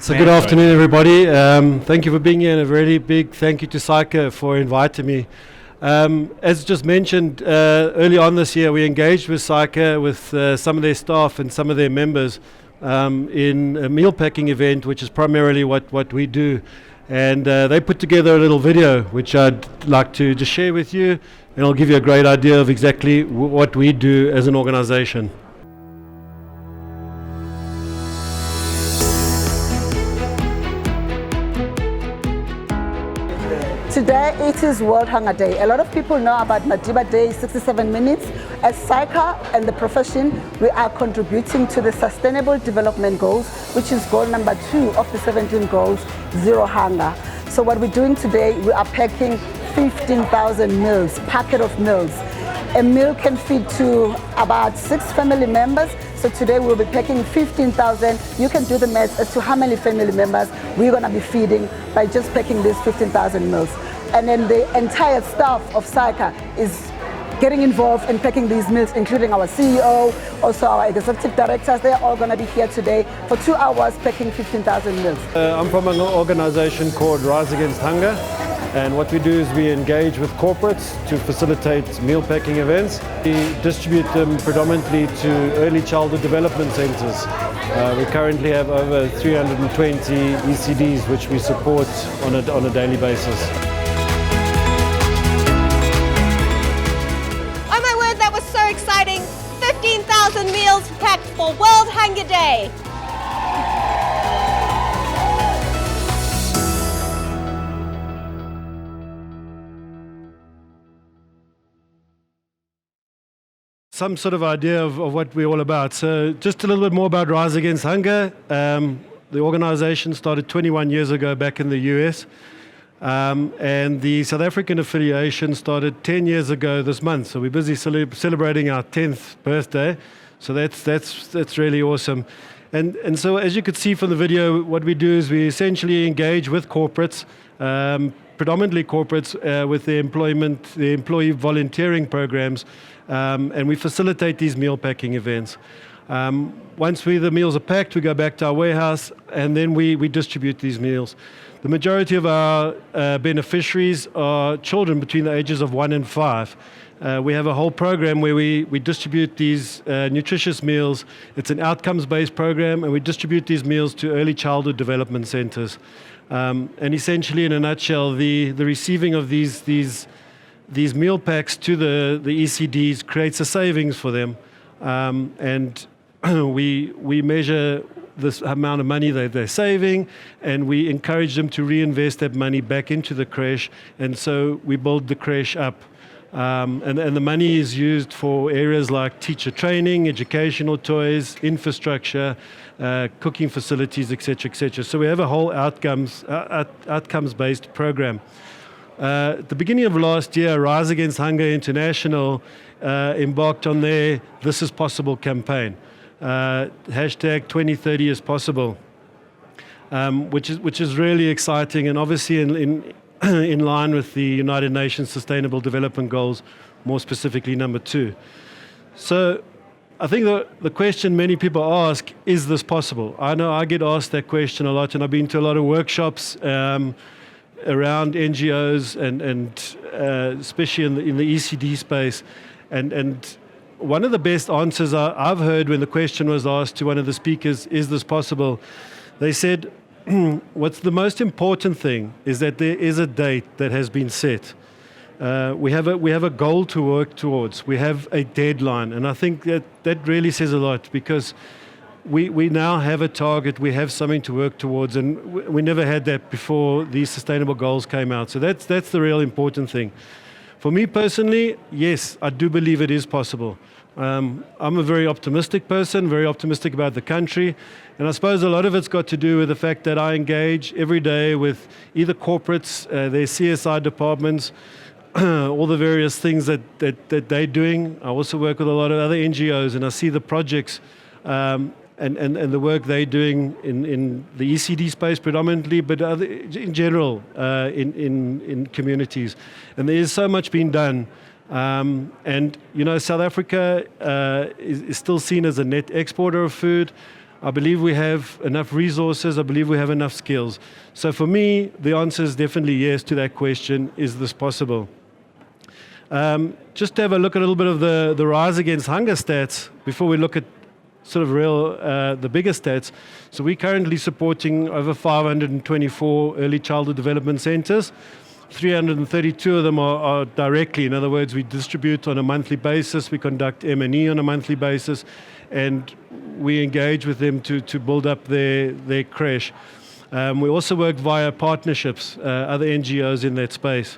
So good afternoon, everybody. Thank you for being here, and a really big thank you to SAICA for inviting me. As just mentioned, early on this year, we engaged with SAICA, with some of their staff and some of their members in a meal packing event, which is primarily what we do. And they put together a little video, which I'd like to just share with you, and it'll give you a great idea of exactly what we do as an organization. Today it is World Hunger Day. A lot of people know about Madiba Day, 67 minutes. As SAICA and the profession, we are contributing to the Sustainable Development Goals, which is goal number 2 of the 17 goals, zero hunger. So what we're doing today, we are packing 15,000 meals, packet of meals. A meal can feed to about 6 family members. So today we'll be packing 15,000. You can do the math as to how many family members we're going to be feeding by just packing these 15,000 meals. And then the entire staff of SAICA is getting involved in packing these meals, including our CEO, also our executive directors. They're all going to be here today for 2 hours packing 15,000 meals. I'm from an organization called Rise Against Hunger. And what we do is we engage with corporates to facilitate meal packing events. We distribute them predominantly to early childhood development centers. We currently have over 320 ECDs which we support on a daily basis. Oh my word, that was so exciting! 15,000 meals packed for World Hunger Day. Some sort of idea of what we're all about. So just a little bit more about Rise Against Hunger. The organization started 21 years ago back in the US. And the South African affiliation started 10 years ago this month. So we're busy celebrating our 10th birthday. So that's really awesome. And so as you could see from the video, what we do is we essentially engage with corporates, predominantly corporates with the employee volunteering programs, and we facilitate these meal packing events. Once the meals are packed, we go back to our warehouse, and then we distribute these meals. The majority of our beneficiaries are children between the ages of 1 and 5. We have a whole program where we distribute these nutritious meals. It's an outcomes-based program, and we distribute these meals to early childhood development centers. And essentially, in a nutshell, the receiving of these meal packs to the ECDs creates a savings for them, and we measure this amount of money that they're saving, and we encourage them to reinvest that money back into the creche, and so we build the creche up. And the money is used for areas like teacher training, educational toys, infrastructure, cooking facilities, etc., etc. So we have a whole outcomes-based program. At the beginning of last year, Rise Against Hunger International embarked on their This Is Possible campaign. Hashtag 2030 is possible, which is really exciting, and obviously in line with the United Nations Sustainable Development Goals, more specifically number 2. So I think the question many people ask, is this possible? I know I get asked that question a lot, and I've been to a lot of workshops around NGOs and especially in the ECD space. And one of the best answers I've heard when the question was asked to one of the speakers, is this possible? They said, what's the most important thing is that there is a date that has been set. We have a goal to work towards. We have a deadline, and I think that really says a lot, because we now have a target. We have something to work towards, and we never had that before these sustainable goals came out. So that's the real important thing. For me personally, yes, I do believe it is possible. I'm a very optimistic person, very optimistic about the country, and I suppose a lot of it's got to do with the fact that I engage every day with either corporates, their CSI departments, all the various things that they're doing. I also work with a lot of other NGOs, and I see the projects and the work they're doing in the ECD space predominantly, but in general in communities. And there is so much being done. And, you know, South Africa is still seen as a net exporter of food. I believe we have enough resources. I believe we have enough skills. So for me, the answer is definitely yes to that question. Is this possible? Just to have a look at a little bit of the Rise Against Hunger stats before we look at sort of the bigger stats. So we're currently supporting over 524 early childhood development centres. 332 of them are directly. In other words, we distribute on a monthly basis. We conduct M&E on a monthly basis, and we engage with them to build up their creche. We also work via partnerships, other NGOs in that space.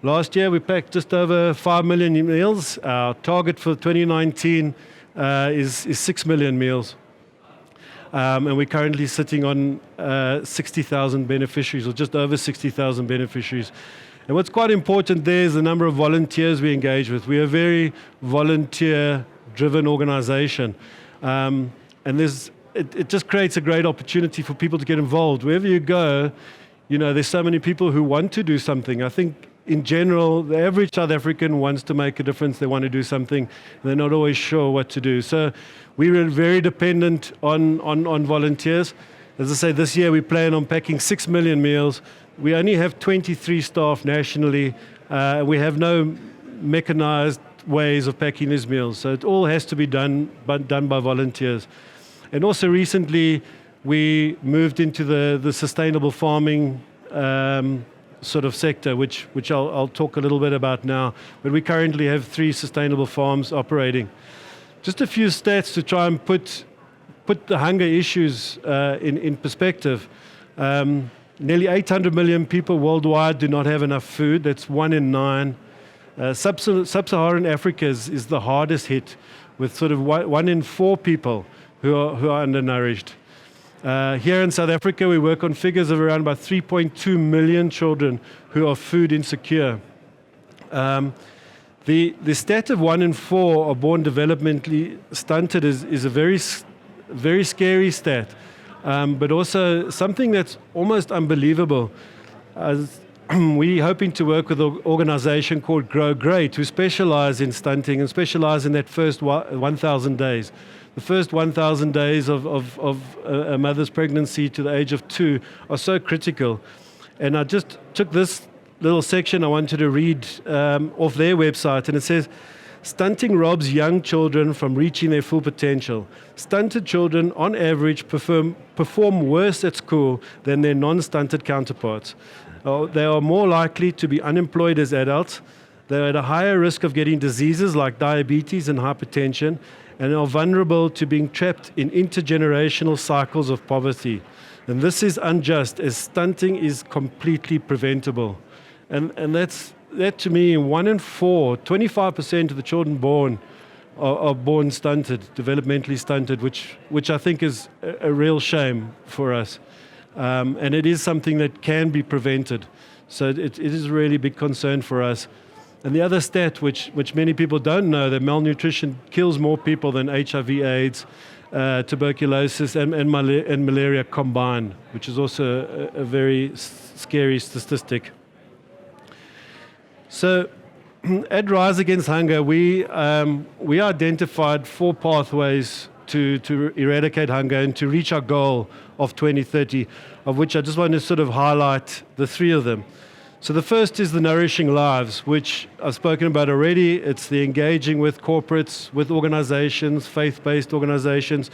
Last year, we packed just over 5 million meals. Our target for 2019 is 6 million meals. And we're currently sitting on 60,000 beneficiaries, or just over 60,000 beneficiaries. And what's quite important there is the number of volunteers we engage with. We're a very volunteer-driven organization. And it just creates a great opportunity for people to get involved. Wherever you go, there's so many people who want to do something. I think in general, the average South African wants to make a difference. They want to do something. They're not always sure what to do. So we're very dependent on volunteers. As I say, this year we plan on packing 6 million meals. We only have 23 staff nationally. We have no mechanized ways of packing these meals. So it all has to be done by volunteers. And also recently, we moved into the sustainable farming sort of sector, which I'll talk a little bit about now. But we currently have 3 sustainable farms operating. Just a few stats to try and put the hunger issues in perspective. Nearly 800 million people worldwide do not have enough food. That's 1 in 9. Sub-Saharan Africa is the hardest hit, with sort of 1 in 4 people who are undernourished. Here in South Africa, we work on figures of around about 3.2 million children who are food insecure. The stat of 1 in 4 are born developmentally stunted is a very scary stat, but also something that's almost unbelievable. We're hoping to work with an organization called Grow Great, who specialize in stunting and specialize in that first 1,000 days. The first 1,000 days of a mother's pregnancy to the age of 2 are so critical. And I just took this little section I wanted to read off their website, and it says, stunting robs young children from reaching their full potential. Stunted children, on average, perform worse at school than their non-stunted counterparts. They are more likely to be unemployed as adults. They're at a higher risk of getting diseases like diabetes and hypertension, and are vulnerable to being trapped in intergenerational cycles of poverty. And this is unjust, as stunting is completely preventable. And that to me, 1 in 4, 25% of the children born are born stunted, developmentally stunted, which I think is a real shame for us. And it is something that can be prevented. So it is a really big concern for us. And the other stat, which many people don't know, that malnutrition kills more people than HIV, AIDS, tuberculosis, and malaria combined, which is also a very scary statistic. So at Rise Against Hunger, we identified 4 pathways to eradicate hunger and to reach our goal of 2030, of which I just want to sort of highlight the 3 of them. So the first is the nourishing lives, which I've spoken about already. It's the engaging with corporates, with organizations, faith-based organizations,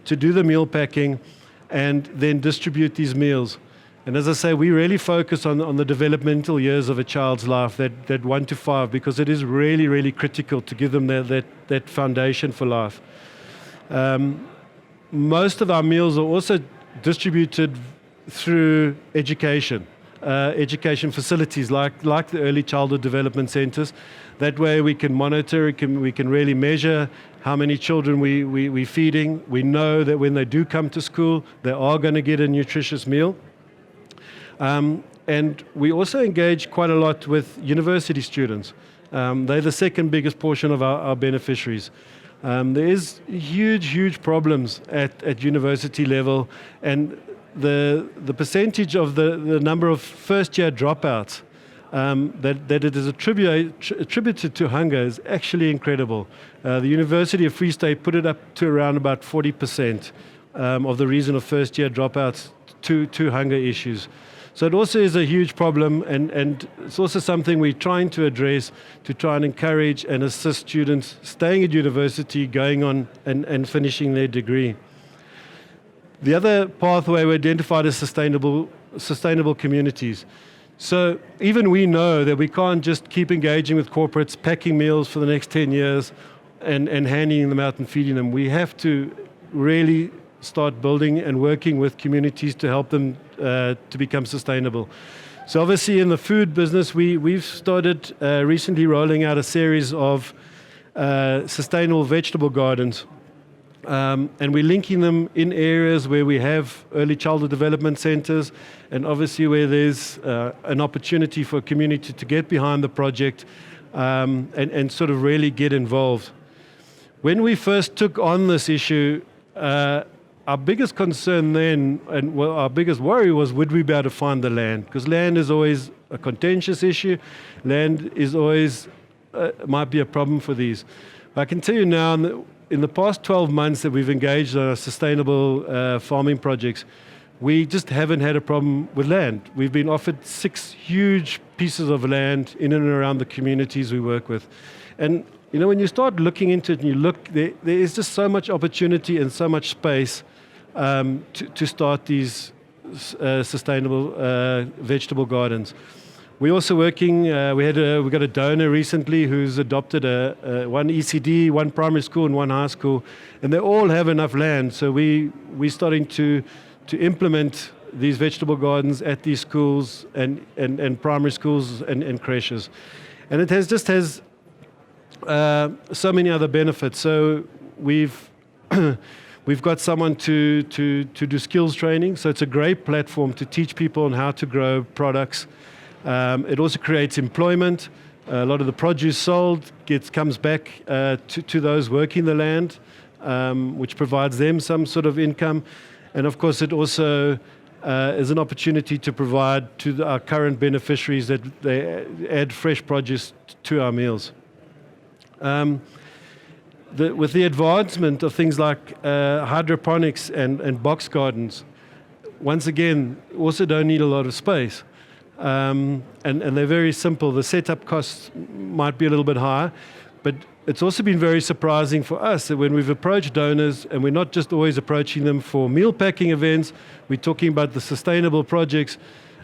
to do the meal packing and then distribute these meals. And as I say, we really focus on the developmental years of a child's life, that 1 to 5, because it is really, really critical to give them that foundation for life. Most of our meals are also distributed through education facilities like the early childhood development centres. That way we can monitor, we can really measure how many children we're feeding. We know that when they do come to school, they are going to get a nutritious meal. And we also engage quite a lot with university students. They're the second biggest portion of our beneficiaries. There is huge problems at university level, and the percentage of the number of first-year dropouts that it is attributed to hunger is actually incredible. The University of Free State put it up to around about 40% of the reason of first-year dropouts to hunger issues. So it also is a huge problem, and it's also something we're trying to address to try and encourage and assist students staying at university, going on and finishing their degree. The other pathway we identified is sustainable communities. So even we know that we can't just keep engaging with corporates, packing meals for the next 10 years and handing them out and feeding them. We have to really start building and working with communities to help them to become sustainable. So obviously in the food business, we've started recently rolling out a series of sustainable vegetable gardens. And we're linking them in areas where we have early childhood development centres, and obviously where there's an opportunity for a community to get behind the project and sort of really get involved. When we first took on this issue, our biggest concern then, and our biggest worry was, would we be able to find the land? Because land is always a contentious issue. Land is always, might be a problem for these. But I can tell you now, in the past 12 months that we've engaged on our sustainable farming projects, we just haven't had a problem with land. We've been offered 6 huge pieces of land in and around the communities we work with. And you know, when you start looking into it and you look, there is just so much opportunity and so much space to start these sustainable vegetable gardens. We're also working, we got a donor recently who's adopted one ECD, one primary school and one high school, and they all have enough land. So we're starting to implement these vegetable gardens at these schools and primary schools and creches. And it has so many other benefits. So we've got someone to do skills training. So it's a great platform to teach people on how to grow products. It also creates employment. A lot of the produce sold comes back to those working the land, which provides them some sort of income. And of course, it also is an opportunity to provide to our current beneficiaries that they add fresh produce to our meals. With the advancement of things like hydroponics and box gardens, once again, also don't need a lot of space. And they're very simple. The setup costs might be a little bit higher, but it's also been very surprising for us that when we've approached donors, and we're not just always approaching them for meal packing events, we're talking about the sustainable projects.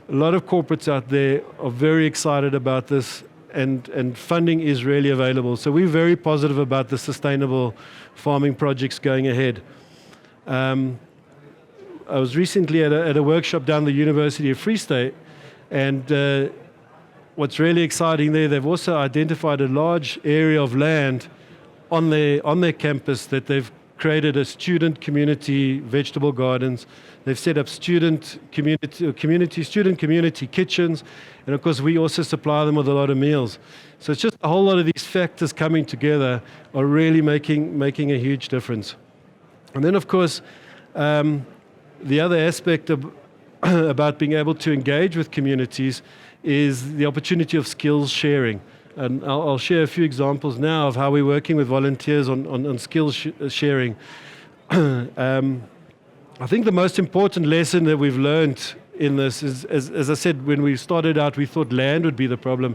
A lot of corporates out there are very excited about this, and funding is really available. So we're very positive about the sustainable farming projects going ahead. I was recently at a workshop down the University of Free State, and what's really exciting there, they've also identified a large area of land on their campus that they've created a student community vegetable gardens. They've set up student community kitchens, and of course we also supply them with a lot of meals. So it's just a whole lot of these factors coming together are really making a huge difference. And then of course the other aspect about being able to engage with communities is the opportunity of skills sharing. And I'll share a few examples now of how we're working with volunteers on skills sharing. I think the most important lesson that we've learned in this is, as I said, when we started out, we thought land would be the problem.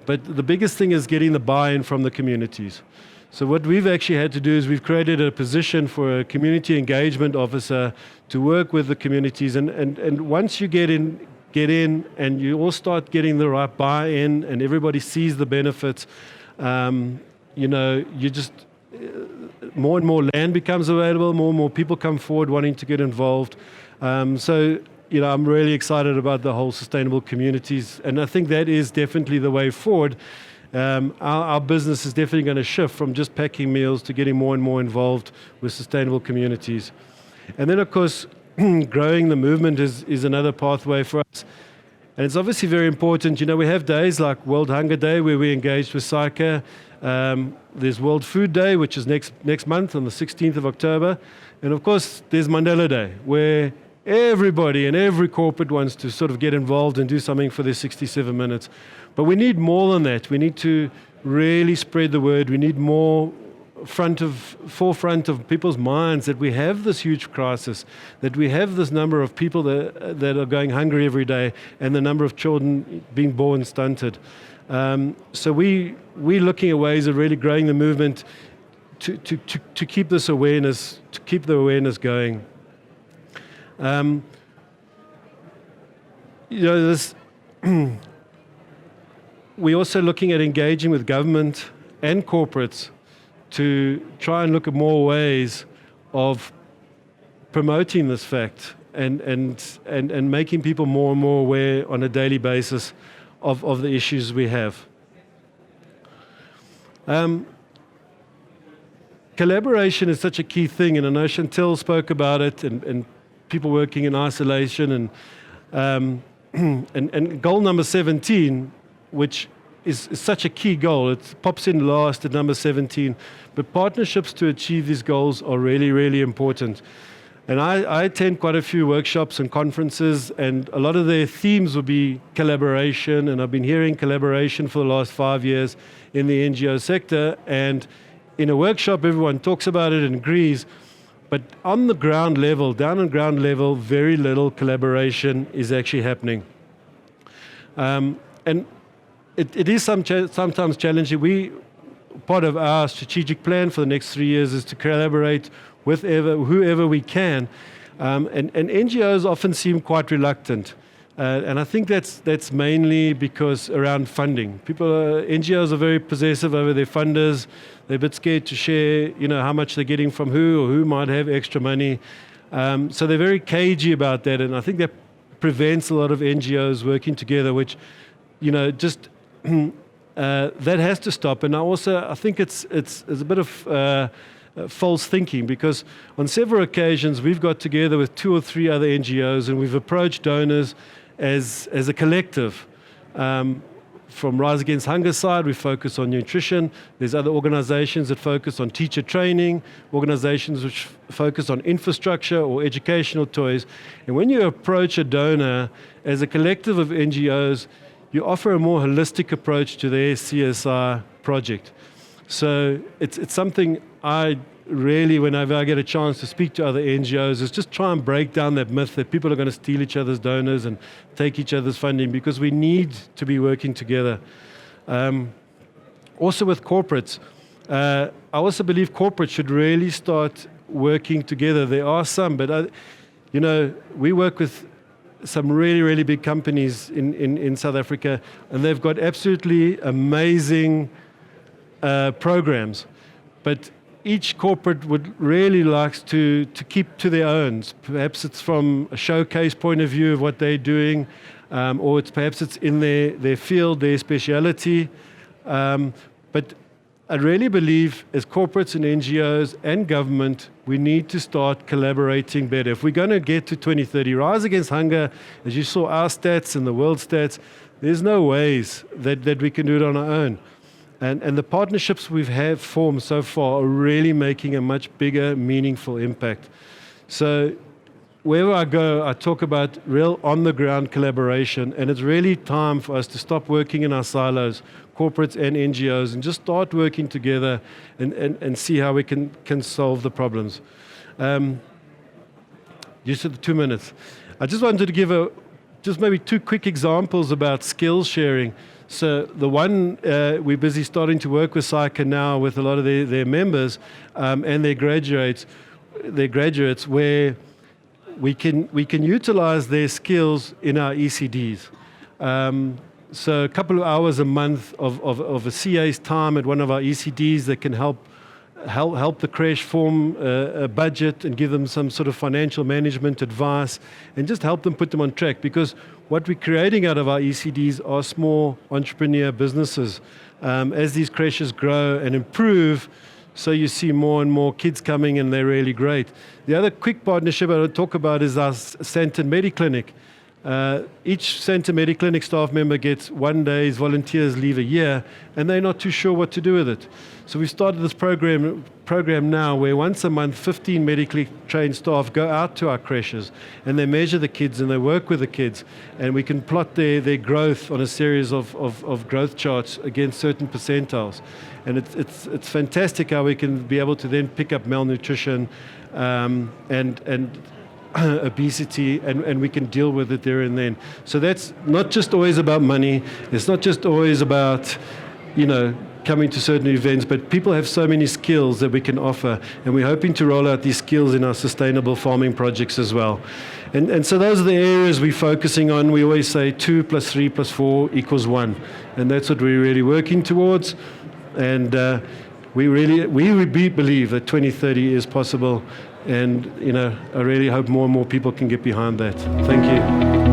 But the biggest thing is getting the buy-in from the communities. So what we've actually had to do is we've created a position for a community engagement officer to work with the communities. And once you get in and you all start getting the right buy-in and everybody sees the benefits, you just more and more land becomes available, more and more people come forward wanting to get involved. So I'm really excited about the whole sustainable communities, and I think that is definitely the way forward. Our business is definitely going to shift from just packing meals to getting more and more involved with sustainable communities. And then, of course, growing the movement is another pathway for us. And it's obviously very important. We have days like World Hunger Day where we engaged with SAICA. There's World Food Day, which is next month on the 16th of October. And of course, there's Mandela Day, where everybody and every corporate wants to sort of get involved and do something for their 67 minutes. But we need more than that. We need to really spread the word. We need more forefront of people's minds that we have this huge crisis, that we have this number of people that are going hungry every day, and the number of children being born stunted. So we're looking at ways of really growing the movement to keep this awareness, to keep the awareness going. We're also looking at engaging with government and corporates to try and look at more ways of promoting this fact and making people more and more aware on a daily basis of the issues we have. Collaboration is such a key thing, and I know Chantel spoke about it, and people working in isolation, and goal number 17, which is such a key goal. It pops in last at number 17. But partnerships to achieve these goals are really, really important. And I attend quite a few workshops and conferences, and a lot of their themes will be collaboration. And I've been hearing collaboration for the last 5 years in the NGO sector. And in a workshop, everyone talks about it and agrees. But on the ground level, down on ground level, very little collaboration is actually happening. And it is sometimes challenging. Part of our strategic plan for the next 3 years is to collaborate with whoever we can. And NGOs often seem quite reluctant. And I think that's mainly because around funding. NGOs are very possessive over their funders. They're a bit scared to share, how much they're getting from who, or who might have extra money. So they're very cagey about that. And I think that prevents a lot of NGOs working together, which, just that has to stop. And I think it's a bit of false thinking, because on several occasions we've got together with 2 or 3 other NGOs and we've approached donors as a collective. From Rise Against Hunger side, we focus on nutrition. There's other organizations that focus on teacher training, organizations which focus on infrastructure or educational toys. And when you approach a donor as a collective of NGOs, you offer a more holistic approach to their CSR project. So it's something I really, whenever I get a chance to speak to other NGOs, is just try and break down that myth that people are going to steal each other's donors and take each other's funding, because we need to be working together. Also with corporates, I also believe corporates should really start working together. There are some, but we work with some really, really big companies in South Africa, and they've got absolutely amazing programs. But each corporate would really like to keep to their own. Perhaps it's from a showcase point of view of what they're doing, or perhaps it's in their field, their speciality. But I really believe as corporates and NGOs and government, we need to start collaborating better. If we're going to get to 2030, Rise Against Hunger, as you saw our stats and the world stats, there's no ways that we can do it on our own. And the partnerships we've formed so far are really making a much bigger, meaningful impact. So wherever I go, I talk about real on-the-ground collaboration, and it's really time for us to stop working in our silos, corporates and NGOs, and just start working together and see how we can solve the problems. You said 2 minutes. I just wanted to give just maybe 2 quick examples about skills sharing. So the one, we're busy starting to work with SAICA now with a lot of their members and their graduates, where we can utilize their skills in our ECDs. So a couple of hours a month of a CA's time at one of our ECDs that can help the creche form a budget and give them some sort of financial management advice and just help them put them on track, because what we're creating out of our ECDs are small entrepreneur businesses. As these creches grow and improve, so you see more and more kids coming, and they're really great. The other quick partnership I want to talk about is our Sandton Clinic. Each Sandton Mediclinic staff member gets 1 day's volunteers leave a year, and they're not too sure what to do with it. So we started this program now where once a month 15 medically trained staff go out to our creches and they measure the kids and they work with the kids, and we can plot their growth on a series of growth charts against certain percentiles. And it's fantastic how we can be able to then pick up malnutrition and obesity, and we can deal with it there and then. So that's not just always about money. It's not just always about, coming to certain events, but people have so many skills that we can offer, and we're hoping to roll out these skills in our sustainable farming projects as well. And so those are the areas we're focusing on. We always say 2 + 3 + 4 = 1, and that's what we're really working towards. And we believe that 2030 is possible, and I really hope more and more people can get behind that. Thank you.